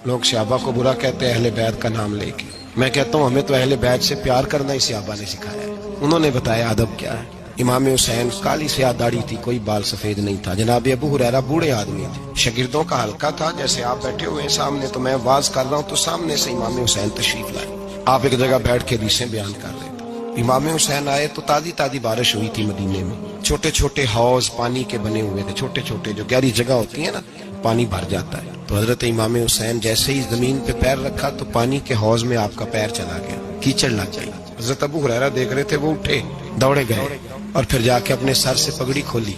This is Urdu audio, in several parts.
لوگ صحابہ کو برا کہتے ہیں اہل بیت کا نام لے کے. میں کہتا ہوں ہمیں تو اہل بیت سے پیار کرنا ہی صحابہ نے سکھایا ہے. انہوں نے بتایا ادب کیا ہے. امام حسین کالی سیاہ داڑھی تھی, کوئی بال سفید نہیں تھا. جناب ابو ہریرہ بوڑھے آدمی تھے, شاگردوں کا حلقہ تھا. جیسے آپ بیٹھے ہوئے ہیں سامنے تو میں واز کر رہا ہوں تو سامنے سے امام حسین تشریف لائے. آپ ایک جگہ بیٹھ کے حدیثیں بیان کر رہے تھے. امام حسین آئے تو تازی تازی بارش ہوئی تھی مدینے میں. چھوٹے چھوٹے حوض پانی کے بنے ہوئے تھے, چھوٹے چھوٹے جو گہری جگہ ہوتی ہے نا, پانی بھر جاتا ہے. تو حضرت امام حسین جیسے ہی زمین پہ پیر رکھا تو پانی کے حوض میں آپ کا پیر چلا گیا, کیچڑ لگ گئی. حضرت ابو ہریرہ دیکھ رہے تھے, وہ اٹھے, دوڑے گئے اور پھر جا کے اپنے سر سے پگڑی کھولی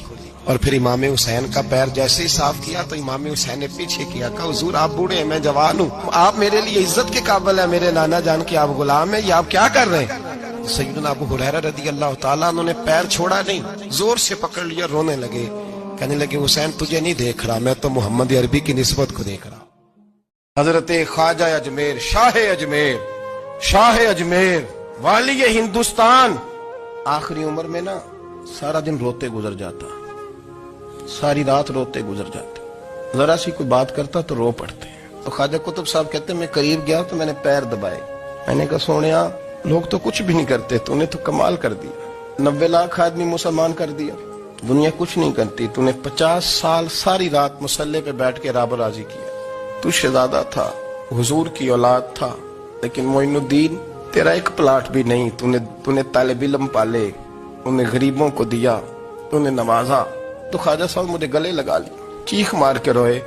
اور پھر امام حسین کا پیر جیسے ہی صاف کیا تو امام حسین نے پیچھے کیا, کہا حضور آپ بوڑھے ہیں, میں جوان ہوں, آپ میرے لیے عزت کے قابل ہیں, میرے نانا جان کے آپ غلام ہیں, یہ آپ کیا کر رہے ہیں؟ سیدنا ابو ہریرہ رضی اللہ تعالیٰ عنہ نے پیر چھوڑا نہیں, زور سے پکڑ لیا, رونے لگے, کہنے لگے حسین تجھے نہیں دیکھ رہا, میں تو محمد عربی کی نسبت کو دیکھ رہا. حضرت خواجہ اجمیر, شاہ اجمیر, والی ہندوستان, آخری عمر میں نا سارا دن روتے گزر جاتا, ساری رات روتے گزر جاتے, ذرا سی کوئی بات کرتا تو رو پڑتے. تو خواجہ قطب صاحب کہتے ہیں میں قریب گیا تو میں نے پیر دبائے, میں نے کہا سونیا لوگ تو کچھ بھی نہیں کرتے, تو نے تو کمال کر دیا, 90 لاکھ آدمی مسلمان کر دیا, دنیا کچھ نہیں کرتی, تو نے 50 سال ساری رات مسلح پہ بیٹھ کے رب راضی کیا. تو شہزادہ تھا, حضور کی اولاد تھا, لیکن معین الدین تیرا ایک پلاٹ بھی نہیں, تو نے طالب علم پالے, انہیں غریبوں کو دیا, تو نے نوازا. تو خواجہ صاحب مجھے گلے لگا لی, چیخ مار کے روئے,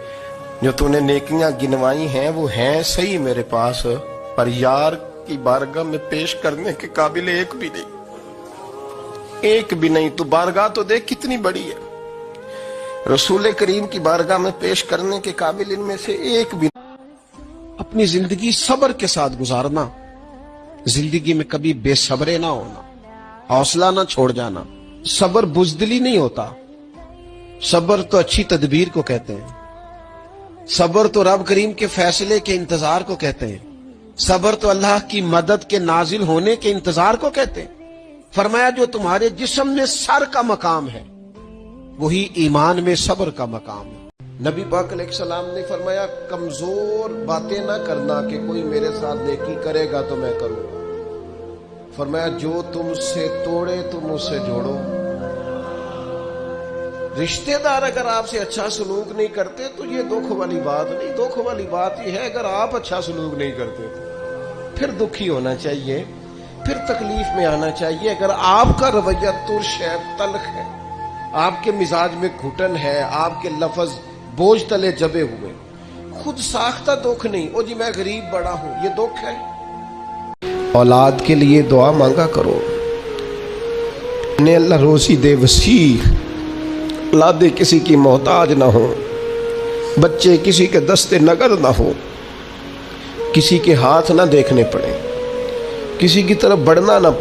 جو تو نے نیکیاں گنوائی ہیں وہ ہیں صحیح میرے پاس, پر یار کی بارگاہ میں پیش کرنے کے قابل ایک بھی نہیں, ایک بھی نہیں. تو بارگاہ تو دیکھ کتنی بڑی ہے, رسول کریم کی بارگاہ میں پیش کرنے کے قابل ان میں سے ایک بھی. اپنی زندگی صبر کے ساتھ گزارنا, زندگی میں کبھی بے صبرے نہ ہونا, حوصلہ نہ چھوڑ جانا. صبر بزدلی نہیں ہوتا, صبر تو اچھی تدبیر کو کہتے ہیں, صبر تو رب کریم کے فیصلے کے انتظار کو کہتے ہیں, صبر تو اللہ کی مدد کے نازل ہونے کے انتظار کو کہتے ہیں. فرمایا جو تمہارے جسم میں سر کا مقام ہے وہی ایمان میں صبر کا مقام ہے. نبی پاک علیہ السلام نے فرمایا کمزور باتیں نہ کرنا کہ کوئی میرے ساتھ نیکی کرے گا تو میں کروں. فرمایا جو تم سے توڑے تم اس سے جوڑو. رشتہ دار اگر آپ سے اچھا سلوک نہیں کرتے تو یہ دکھ والی بات نہیں, دکھ والی بات یہ ہے اگر آپ اچھا سلوک نہیں کرتے تو پھر دکھی ہونا چاہیے, پھر تکلیف میں آنا چاہیے. اگر آپ کا رویہ ترش ہے, تلخ ہے, آپ کے مزاج میں گھٹن ہے, آپ کے لفظ بوجھ تلے جبے ہوئے, خود ساختہ دکھ نہیں, او جی میں غریب بڑا ہوں, یہ دکھ ہے. اولاد کے لیے دعا مانگا کرو, انہیں اللہ روزی دے وسیع, اولادیں کسی کی محتاج نہ ہو, بچے کسی کے دستے نگر نہ ہو, کسی کے ہاتھ نہ دیکھنے پڑے, کسی کی طرف بڑھنا نہ پڑے.